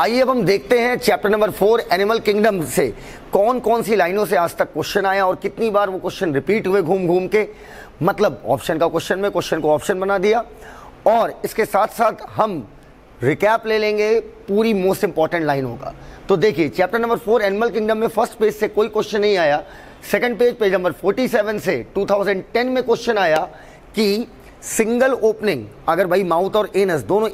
आइए अब हम देखते हैं चैप्टर नंबर 4 एनिमल किंगडम से कौन कौन सी लाइनों से आज तक क्वेश्चन आया और कितनी बार वो क्वेश्चन रिपीट हुए घूम घूम के, मतलब ऑप्शन का क्वेश्चन में क्वेश्चन को ऑप्शन बना दिया। और इसके साथ साथ हम रिकैप ले लेंगे पूरी मोस्ट इंपॉर्टेंट लाइनों का। तो देखिए चैप्टर नंबर 4 एनिमल किंगडम में फर्स्ट पेज से कोई क्वेश्चन नहीं आया। सेकंड पेज नंबर 47 से 2010 में क्वेश्चन आया कि सिंगल ओपनिंग, अगर भाई माउथ और एनस दोनों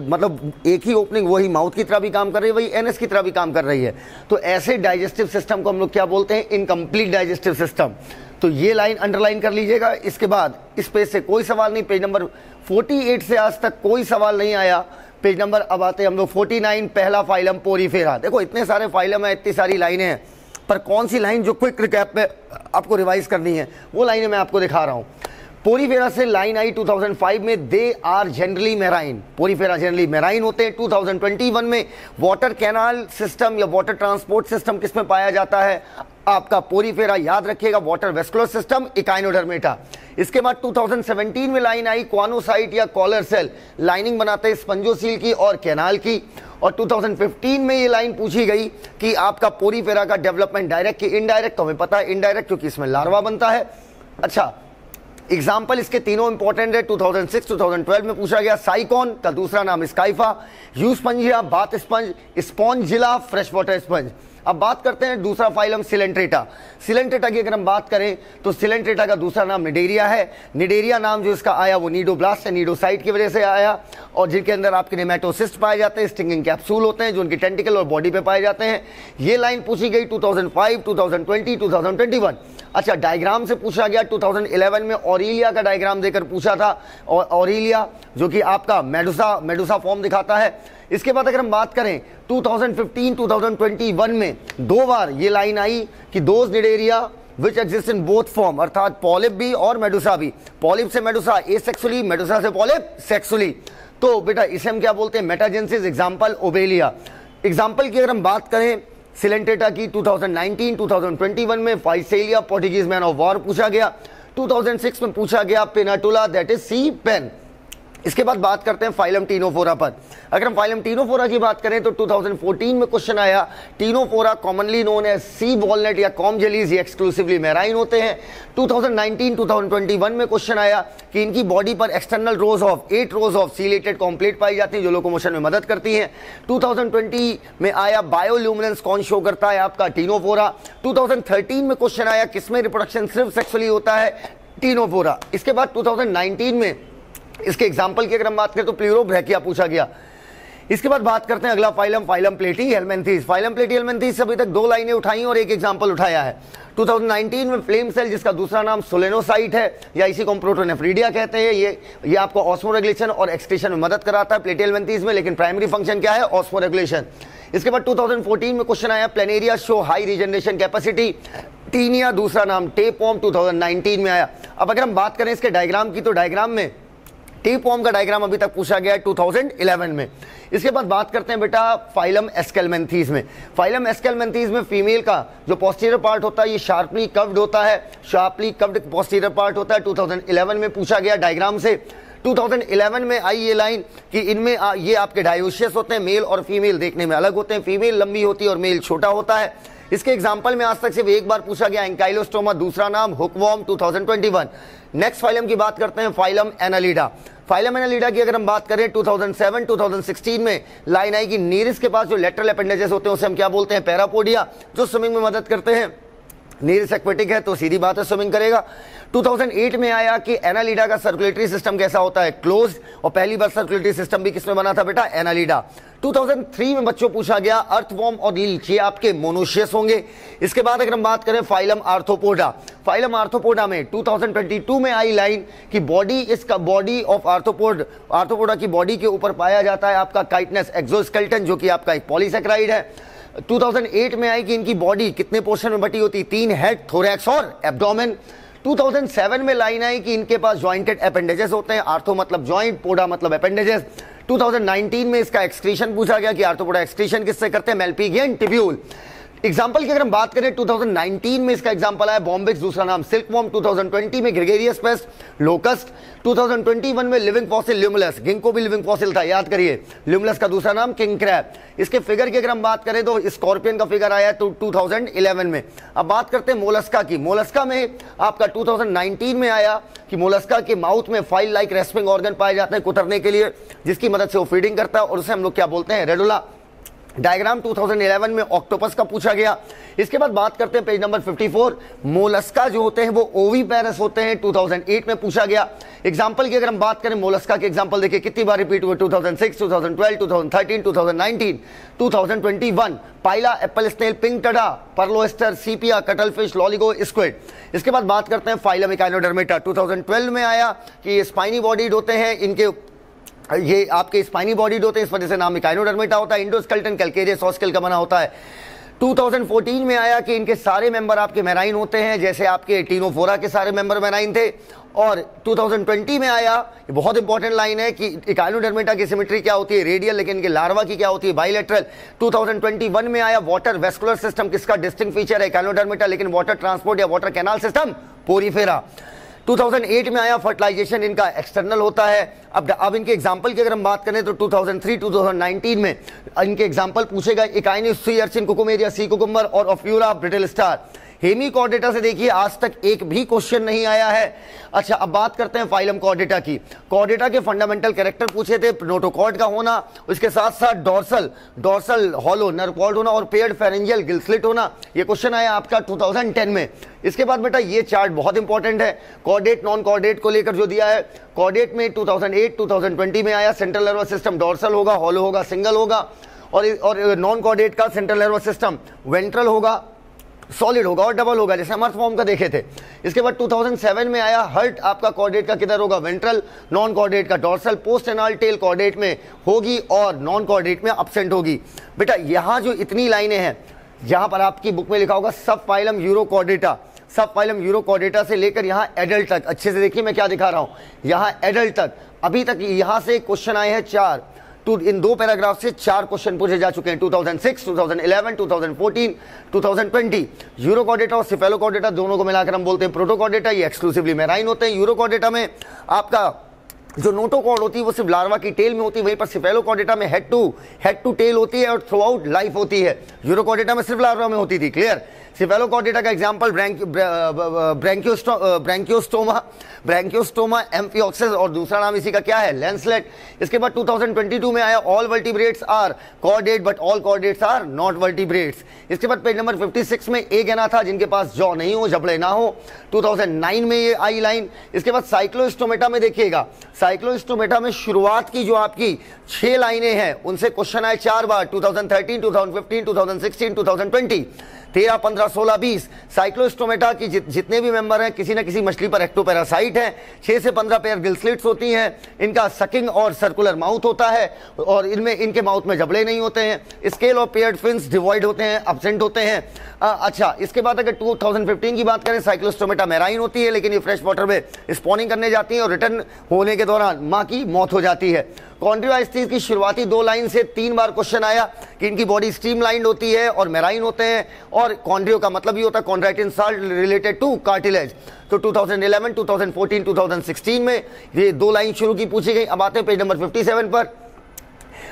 मतलब एक ही ओपनिंग वही माउथ की तरह भी काम कर रही है, वही एनस की तरह भी काम कर रही है, तो ऐसे डाइजेस्टिव सिस्टम को हम लोग क्या बोलते हैं? Incomplete digestive system. तो ये लाइन अंडरलाइन कर लीजिएगा। इसके बाद इस पेज से कोई सवाल नहीं, पेज नंबर 48 से आज तक कोई सवाल नहीं आया। पेज नंबर अब आते हैं हम लोग 49, पहला फाइलम पोरीफेरा। देखो इतने सारे फाइलम है, इतनी सारी लाइनें हैं, पर कौन सी लाइन जो क्विक रिकैप में आपको रिवाइज करनी है वो लाइनें मैं आपको दिखा रहा हूं। पोरीफेरा से लाइन आई 2005 में, they are generally marine. Porifera generally marine होते हैं। 2021 में वाटर कैनाल सिस्टम या वाटर ट्रांसपोर्ट सिस्टम किस में पाया जाता है? आपका पोरीफेरा, याद रखिएगा, वाटर वेस्कुलर सिस्टम इकाइनोडर्मेटा। इसके बाद 2017 में लाइन आई क्वानोसाइट या कॉलर सेल, लाइनिंग बनाते हैं स्पंजोसील की और कैनाल की। और 2015 में ये लाइन पूछी गई कि आपका पोरीफेरा का डेवलपमेंट डायरेक्ट की इनडायरेक्ट, तो हमें पता है इनडायरेक्ट क्योंकि इसमें लार्वा बनता है। अच्छा, एग्जाम्पल इसके तीनों इंपॉर्टेंट है। 2006 2012 में पूछा गया साइकॉन का दूसरा नाम Scypha, Euspongia, bath sponge, Spongilla, fresh water sponge. अब बात करते हैं दूसरा फाइलम सिलेंट्रेटा। सिलेंट्रेटा की अगर हम बात करें तो सिलेंट्रेटा का दूसरा नाम निडेरिया है। निडेरिया नाम जो इसका आया वो नीडोब्लास्ट है, नीडोसाइट की वजह से आया, और जिनके अंदर आपके नेमेटोसिस्ट पाए जाते हैं, स्टिंगिंग कैप्सूल होते हैं जो उनकी टेंटिकल और बॉडी पे पाए जाते हैं। ये लाइन पूछी गई 2005, 2020, 2021। अच्छा, डायग्राम से पूछा गया 2011 में, ऑरिलिया का डायग्राम देकर पूछा था, और ऑरिलिया जो कि आपका मेडुसा फॉर्म दिखाता है। इसके बाद अगर हम बात करें 2015, 2021 में दो बार ये लाइन आई कि those Cnidaria which exist in both form, अर्थात पॉलिप भी और मेडुसा भी। पॉलिप से मेडुसा एसेक्सुअली, मेडुसा से पॉलिप सेक्सुअली। तो बेटा इसे हम क्या बोलते हैं? मेटाजेनेसिस। Example Obelia. एग्जांपल की अगर हम बात करें सिलेंट्रेटा की 2019, 2021 में physalia Portuguese man of war पूछा गया। 2006 में पूछा गया pennatula, that is sea pen. इसके बाद बात करते हैं फाइलम टीनोफोरा पर। अगर हम फाइलम टीनोफोरा की बात करें तो 2014 में क्वेश्चन आया, ctenophora commonly known as sea walnut या कॉम जेलीज, ये एक्सक्लूसिवली मेराइन होते हैं। 2019, 2021 में क्वेश्चन आया कि इनकी बॉडी पर external rows of 8 rows of ciliated comb plate पाई जाती है जो लोकोमोशन में मदद करती हैं। 2020 में आया बायोल्यूमिनेंस कौन शो करता है? आपका टीनोफोरा। 2013 में क्वेश्चन आया किसमें रिप्रोडक्शन सिर्फ सेक्सुअली होता है? टीनोफोरा। इसके बाद 2019 में इसके एग्जाम्पल की अगर हम बात करें तो प्लूरोब्रैकिया पूछा गया। इसके बाद बात करते हैं अगला फाइलम प्लेटी हेलमेंथीज। फाइलम प्लेटी हेलमेंथीज अभी तक दो लाइनें उठाई और एक एग्जाम्पल उठाया है। 2019 में फ्लेम सेल जिसका दूसरा नाम सोलेनोसाइट है या इसी को हम प्रोटोनेफ्रीडिया कहते हैं, ये आपको ऑस्मोरेगुलेशन और एक्सक्रीशन में मदद कराता है प्लेटी हेलमेंथीज में, लेकिन प्राइमरी फंक्शन क्या है? ऑस्मोरेगुलेशन। इसके बाद 2014 में क्वेश्चन आया planaria show high regeneration capacity, taenia दूसरा नाम टेपवर्म 2019 में आया। अब अगर हम बात करें इसके डायग्राम की तो डायग्राम में टेपवर्म का डायग्राम अभी तक पूछा गया है 2011 में। इसके बाद बात करते हैं बेटा फाइलम एस्केलमेंथीज में। फाइलम एस्केलमेंथीज में फीमेल का जो पोस्टीरियर पार्ट होता है ये शार्पली कव्ड होता है, शार्पली कव्ड पोस्टीरियर पार्ट होता है। 2011 में पूछा गया डायग्राम से। 2011 में आई ये लाइन कि इनमें ये आपके डायोशियस होते हैं, मेल और फीमेल देखने में अलग होते हैं, फीमेल लंबी होती है और मेल छोटा होता है। इसके एग्जाम्पल में आज तक सिर्फ एक बार पूछा गया एंकाइलोस्टोमा, दूसरा नाम हुकवॉर्म 2021। नेक्स्ट फाइलम की बात करते हैं फाइलम एनालिडा। फाइलम एनालिडा की अगर हम बात करें 2007, 2016 में लाइन आई कि नीरिस के पास जो लेटरल अपेंडेजेस होते हैं उसे हम क्या बोलते हैं? पैरापोडिया, जो स्विमिंग में मदद करते हैं। नीरिस एक्वेटिक है तो सीधी बात है स्विमिंग करेगा। 2008 में आया कि एनालिडा का सर्कुलेटरी सिस्टम कैसा होता है? क्लोज्ड, और पहली बार सर्कुलेटरी सिस्टम भी किसमें बना था बेटा? एनालिडा। 2003 में बच्चों पूछा गया अर्थवॉर्म और लीच, ये आपके मोनोशियस होंगे। इसके बाद अगर हम बात करें फाइलम आर्थ्रोपोडा, फाइलम आर्थ्रोपोडा में 2022 में आई लाइन कि बॉडी, इसका बॉडी ऑफ आर्थ्रोपोडा की बॉडी के ऊपर पाया जाता है आपका काइटनस एक्सोस्केलेटन जो कि आपका एक पॉलीसेकेराइड है। 2008 में आई कि इनकी बॉडी कितने पोर्शन में बटी होती? 3, हेड, थोरैक्स और एब्डोमेन। 2007 में लाइन आई कि इनके पास जॉइंटेड अपेंडेजेस होते हैं, आर्थो मतलब जॉइंट, पोडा मतलब अपेंडेजेस। 2019 में इसका एक्सक्रीशन पूछा गया कि आर्थ्रोपोडा एक्सक्रीशन किससे करते हैं? मेल्पिगियन टिब्यूल। एग्जाम्पल की अगर हम बात करें 2019 में इसका एग्जाम्पल आया बॉम्बिक्स, दूसरा नाम सिल्कवॉर्म, 2020 में ग्रेगेरियस पेस्ट, लोकस्ट, 2021 में लिविंग फॉसिल ल्यूमुलस, गिंको भी लिविंग फॉसिल था, याद करिए, ल्यूमुलस का दूसरा नाम किंग क्रैब। इसके फिगर की अगर हम बात करें तो स्कॉर्पियन का फिगर आया तो 2011 में। अब बात करते हैं मोलस्का की। मोलस्का में आपका 2019 में आया कि मोलस्का के माउथ में फाइल लाइक रेस्पिंग ऑर्गन पाए जाते हैं कुतरने के लिए, जिसकी मदद से वो फीडिंग करता है और उसे हम लोग क्या बोलते हैं, रेडुला। डायग्राम 2011 में ऑक्टोपस का पूछा गया। इसके बाद बात करते हैं पेज नंबर 54, मोलस्का जो होते हैं वो ओवीपेरस होते हैं, 2008 में पूछा गया। एग्जांपल की अगर हम बात करें मोलस्का के एग्जांपल देखिए कितनी बार रिपीट हुए, 2006, 2012, 2013, 2019, 2021, पाइला, एप्पल स्नेल, पिंक टडा, पर्लोएस्टर, सीपिया, कटलफिश, लॉलिगो, स्क्विड। इसके बाद बात करते हैं फाइलम इकाइनोडर्मेटा, 2012 में आया कि स्पाइनी बॉडीड होते हैं, इनके ये आपके स्पाइनी बॉडीड होते हैं, इस वजह से नाम इकाइनोडर्मेटा होता है। इंडोस्केलेटन कैलकेरियस ऑस्केल का बना होता है। 2014 में आया कि इनके सारे मेंबर आपके मैराइन होते हैं, जैसे आपके टीनोफोरा के सारे मेंबर मैराइन थे। और 2020 में आया, ये बहुत इंपॉर्टेंट लाइन है कि इकाइनोडर्मेटा की सिमेट्री क्या होती है, रेडियल, लेकिन इनके लार्वा की क्या होती है, बाइलेटरल। 2021 में आया वाटर वेस्कुलर सिस्टम किसका डिस्टिंक्ट फीचर है, इकाइनोडर्मेटा, लेकिन वाटर ट्रांसपोर्ट या वाटर कैनाल सिस्टम पोरीफेरा। 2008 में आया फर्टिलाइजेशन इनका एक्सटर्नल होता है। अब इनके एग्जांपल की अगर हम बात करें तो 2003 2019 में इनके एग्जांपल पूछेगा, इकाइनिस sea urchin, Cucumaria sea cucumber और ऑफ्यूरा ब्रिटल स्टार। हेमीकॉर्डेटा से देखिए आज तक एक भी क्वेश्चन नहीं आया है। अच्छा, अब बात करते हैं फाइलम कॉर्डेटा की। कॉर्डेटा के फंडामेंटल कैरेक्टर पूछे थे, नोटोकॉर्ड का होना, उसके साथ साथ डॉर्सल हॉलो नर्व कॉर्ड होना और पेयर्ड फेरेंजियल गिल स्लिट होना। ये क्वेश्चन आया आपका 2010 में। इसके बाद बेटा ये चार्ट बहुत इंपॉर्टेंट है, कॉर्डेट नॉन कॉर्डेट को लेकर जो दिया है। कॉर्डेट में 2008 2020 में आया सेंट्रल नर्वस सिस्टम डॉर्सल होगा, हॉलो होगा, सिंगल होगा, और नॉन कॉर्डेट का सेंट्रल नर्वस सिस्टम वेंट्रल होगा, सॉलिड होगा और डबल होगा, जैसे हम अर्थ फॉर्म का देखे थे। इसके बाद 2007 में आया हर्ट आपका कॉर्डेट का किधर होगा, वेंट्रल, नॉन कॉर्डेट का dorsal, post anal tail chordate में होगी और नॉन कॉर्डेट में अब्सेंट होगी। बेटा यहाँ जो इतनी लाइनें हैं, यहाँ पर आपकी बुक में लिखा होगा सब फाइलम यूरोकॉर्डेटा, सब फाइलम यूरोकॉर्डेटा से लेकर यहाँ एडल्ट तक। अच्छे से देखिए मैं क्या दिखा रहा हूँ, यहाँ एडल्ट तक अभी तक यहाँ से क्वेश्चन आए हैं 4। इन 2 पैराग्राफ से 4 क्वेश्चन पूछे जा चुके हैं, 2006, 2011, 2014, 2020। यूरोकॉर्डेटा और सिफेलोकॉर्डेटा दोनों को मिलाकर हम बोलते हैं प्रोटोकॉर्डेटा। ये एक्सक्लूसिवली मैराइन होते हैं। यूरोकॉर्डेटा में आपका जो नोटोकॉर्ड होती है वो सिर्फ लार्वा की टेल में होती है, वहीं पर सिफेलोकॉर्डेटा में हेड टू टेल होती है और थ्रू आउट लाइफ होती है। यूरोकॉर्डेटा में सिर्फ लार्वा में होती थी। क्लियर। सिफेलोकॉर्डेटा का एग्जांपल ब्रैंकियोस्टोमा एम्फिऑक्सिस और दूसरा नाम इसी का क्या है, लैंसलेट। इसके बाद 2022 में आया all vertebrates are chordate but all chordates are not vertebrates. इसके बाद पेज नंबर 56 में एक एना था जिनके पास जॉ नहीं हो, जबड़े ना हो, 2009 में ये आई लाइन। इसके बाद साइक्लोस्टोमेटा में देखिएगा, साइक्लोस्टोमेटा में शुरुआत की जो आपकी 6 लाइनें हैं उनसे क्वेश्चन आए 4 बार, 2013, 2015, 2016, 2020, 13, 15, 16, 20। साइक्लोस्टोमेटा की जितने भी मेंबर हैं किसी न किसी मछली पर एक्टोपैरासाइट है। 6 से 15 पेयर गिल स्लिट्स होती हैं। इनका सकिंग और सर्कुलर माउथ होता है और इनमें इनके माउथ में जबड़े नहीं होते हैं। स्केल और पेयर्ड फिन्स डिवॉइड होते हैं, अब्सेंट होते हैं। अच्छा, इसके बाद अगर 2015 की बात करें, साइक्लोस्टोमेटा मैराइन होती है लेकिन ये फ्रेश वाटर में स्पॉनिंग करने जाती है और रिटर्न होने के दौरान माँ की मौत हो जाती है। कॉन्ड्रियोआइस्टीज की शुरुआती 2 लाइन से 3 बार क्वेश्चन आया कि इनकी बॉडी स्ट्रीमलाइंड होती है और मैराइन होते हैं, और कॉन्ड्रियो का मतलब ये होता है कॉन्ड्राइटिन साल्ट रिलेटेड टू कार्टिलेज। तो 2011, 2014, 2016 में ये 2 लाइन शुरू की पूछी गई। अब आते हैं पेज नंबर 57 पर।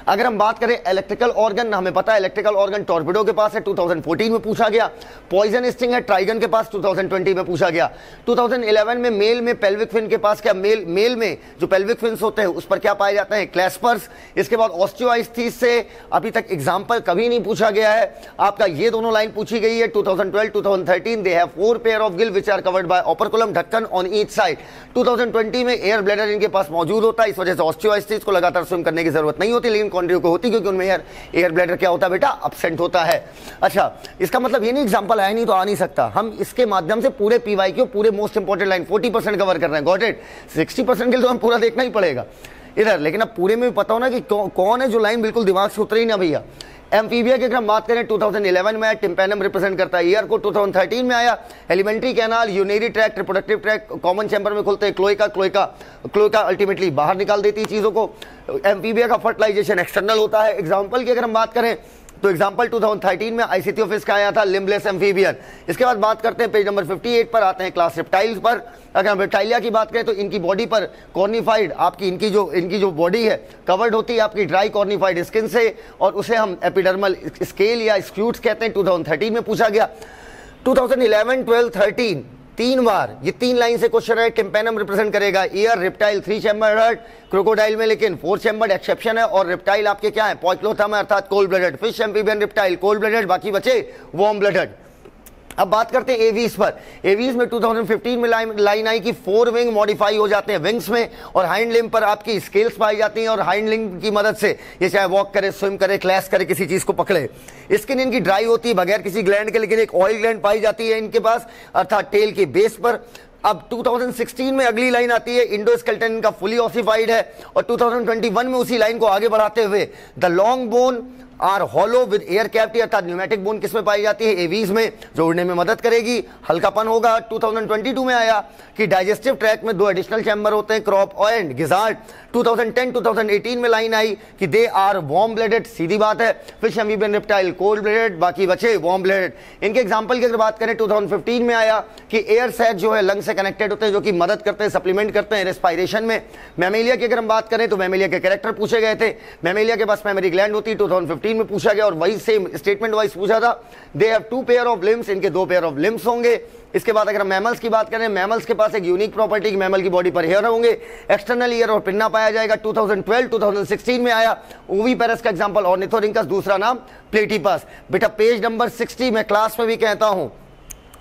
अगर हम बात करें इलेक्ट्रिकल ऑर्गन, हमें पता है इलेक्ट्रिकल ऑर्गन टॉर्पिडो के पास है, 2014 में पूछा गया। पॉइजन स्टिंग है ट्राइगन के पास, 2020 में पूछा गया। 2011 में मेल में पेल्विक फिन के पास क्या, मेल में जो पेल्विक फिन्स होते हैं उस पर क्या पाए जाते हैं, क्लैस्पर्स। इसके बाद ऑस्टियोआइस्थीस से अभी तक एग्जाम्पल कभी नहीं पूछा गया है आपका, ये दोनों लाइन पूछी गई है 2012, 2013। They have 4 pair of gill which are covered by operculum, ढक्कन ऑन ईच साइड। 2020 में एयर ब्लैडर इनके पास मौजूद होता है, इस वजह से ऑस्टियोआइस्थीस को लगातार स्विम करने की जरूरत नहीं होती, लेकिन कॉन्ड्रियो को होती क्योंकि उनमें एयर ब्लैडर क्या होता है बेटा, अब्सेंट होता है। अच्छा, इसका मतलब ये नहीं एग्जांपल आया नहीं तो आ नहीं सकता। हम इसके माध्यम से पूरे पीवाईक्यू, पूरे मोस्ट इंपोर्टेंट लाइन 40% कवर कर रहे हैं। Got it. 60% के लिए तो हम पूरा देखना ही पड़ेगा इधर, लेकिन अब पूरे में भी पता होना कि कौन है जो लाइन बिल्कुल दिमाग से उतरी ना भैया। एम्फीबिया की अगर हम बात करें 2011 में आया, टिम्पैनम रिप्रेजेंट करता है ईयर को। 2013 में आया alimentary canal, urinary tract, reproductive tract common chamber में खुलते हैं। क्लोइका अल्टीमेटली बाहर निकाल देती है चीजों को। एम्फीबिया का फर्टिलाइजेशन एक्सटर्नल होता है। एग्जाम्पल की अगर हम बात करें तो एग्जांपल 2013 में आइसिथियोफिस का आया था लिम्बलेस एम्फीबियन। इसके बाद बात करते हैं पेज नंबर 58 पर आते हैं क्लास रेप्टाइल्स पर। अगर हम रेप्टाइलिया की बात करें तो इनकी बॉडी पर कॉर्निफाइड आपकी इनकी जो बॉडी है कवर्ड होती है आपकी ड्राई कॉर्निफाइड स्किन से, और उसे हम एपिडर्मल स्केल या स्क्यूट्स कहते हैं। 2013 में पूछा गया। 2011, 12, 13 तीन बार ये 3 लाइन से क्वेश्चन है। टिम्पेनम रिप्रेजेंट करेगा year, reptile 3 chamber heart, crocodile में लेकिन 4 चैम्बर्ड एक्सेप्शन है, और रेप्टाइल आपके क्या है पॉइक्लोथर्म है अर्थात cold blooded. Fish, amphibian, reptile cold blooded, बाकी बचे वार्म ब्लडेड। अब बात करते हैं एवीज पर। एवीज में 2015 में लाइन आई कि 4 विंग मॉडिफाई हो जाते हैं विंग्स में, और हाइंड लिम्ब पर आपकी स्केल्स पाई जाती हैं, और हाइंड लिम्ब की मदद से ये चाहे वॉक करे, स्विम करे, क्लैश करे, किसी चीज को पकड़े। स्किन इनकी ड्राई होती है बगैर किसी ग्लैंड के, लेकिन एक ऑयल ग्लैंड पाई जाती है इनके पास अर्थात टेल के बेस पर। अब 2016 में अगली लाइन आती है, इंडोस्केलेटन इनका फुली ऑसिफाइड है, और 2021 में उसी लाइन को आगे बढ़ाते हुए the long bone are hollow with air cavity अर्थात न्यूमेटिक बोन किसमें पाई जाती है एवीज में, जो उड़ने में मदद करेगी, हल्कापन होगा। 2022 में आया कि डाइजेस्टिव ट्रैक में 2 एडिशनल चैम्बर होते हैं, क्रॉप एंड गिजार्ड। 2010, 2018 में लाइन आई कि दे आर वार्म ब्लडेड, सीधी बात है। Fish, amphibian, reptile cold blooded, बाकी बचे वार्म ब्लडेड। इनके एग्जांपल की अगर बात करें 2015 में आया कि एयर सैक जो है लंग से कनेक्टेड होते हैं, जो कि मदद करते हैं, सप्लीमेंट करते हैं रेस्पायरेशन में। मैमेलिया की अगर हम बात करें तो मैमेलिया के कैरेक्टर पूछे गए थे। मैमेलिया के पास मेमोरी ग्लैंड होती है, 2015 में पूछा गया, और वही सेम स्टेटमेंट वाइज पूछा था। They have 2 pair of limbs, इनके 2 पेयर ऑफ लिम्स होंगे। इसके बाद अगर हम मैमल्स की बात करें, मैमल्स के पास एक यूनिक प्रॉपर्टी कि मैमल की बॉडी पर हेयर होंगे, एक्सटर्नल ईयर और पिन्ना पाया जाएगा। 2012, 2016 में आया ओविपेरस का एग्जांपल, ऑर्निथोरिंकस दूसरा नाम प्लेटिपस। बेटा पेज नंबर 60 में क्लास में भी कहता हूं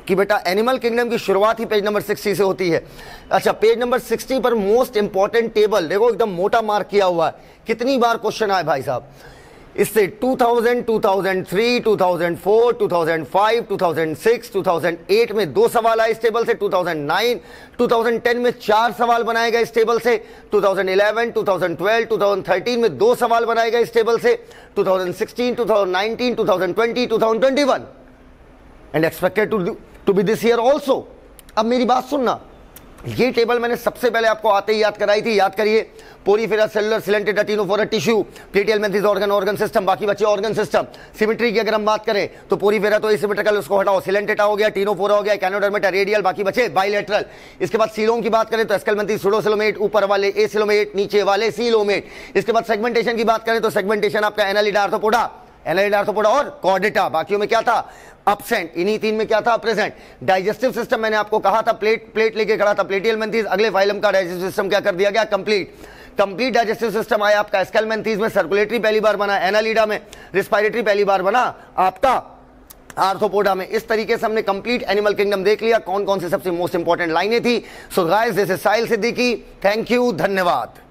कि बेटा एनिमल किंगडम की शुरुआत ही पेज नंबर 60 से होती है। अच्छा, पेज नंबर 60 पर मोस्ट इंपॉर्टेंट टेबल देखो, एकदम मोटा मार्क किया हुआ है। कितनी बार क्वेश्चन आए भाई साहब इससे, 2000, 2003, 2004, 2005, 2006, 2008 में 2 सवाल आए इस टेबल से, 2009, 2010 में 4 सवाल बनाए गए इस टेबल से, 2011, 2012, 2013 में 2 सवाल बनाए गए इस टेबल से, 2016, 2019, 2020, 2021 and expected to be this year also. अब मेरी बात सुनना, ये टेबल मैंने सबसे पहले आपको आते ही याद कराई थी, याद करिए। Porifera, cellular, coelenterate, Ctenophora, tissue, Platyhelminthes organ system, बाकी बचे ऑर्गन सिस्टम। सिमेट्री की अगर हम बात करें तो पोरीफेरा तो एसिमेट्रिकल, उसको हटाओ, सिलेंटेटा हो गया, टिनोफोरा हो गया, कैनोडर्मेटा रेडियल, बाकी बचे बाइलेटरल। इसके बाद सीलोम की बात करें तो एस्केलमेंथिस, सूडोसिलोमेट, ऊपर वाले एसिलोमेट, नीचे वाले सीलोमेट। इसके बाद सेगमेंटेशन की बात करें तो सेगमेंटेशन आपका एनालिडा, आर्थ्रोपोडा, एनालिडा, आर्थ्रोपोडा और कॉर्डेटा। बाकियों में क्या था अपसेंट, इन्हीं 3 में क्या था प्रेजेंट। डाइजेस्टिव सिस्टम मैंने आपको कहा था, प्लेट लेके खड़ा था, प्लेटियल मेंथिस। अगले फाइलम का डाइजेस्टिव सिस्टम क्या कर दिया गया कंप्लीट डाइजेस्टिव सिस्टम आया आपका एस्केलमेंथिस में, सर्कुलेटरी पहली बार बना एनालिडा में, रिस्पायरेटरी पहली बार बना आपका आर्थ्रोपोडा में। इस तरीके से हमने कंप्लीट एनिमल किंगडम देख लिया, कौन कौन से सबसे मोस्ट इंपॉर्टेंट लाइनें थी। So guys, this is Sahil Siddiqui, thank you, धन्यवाद।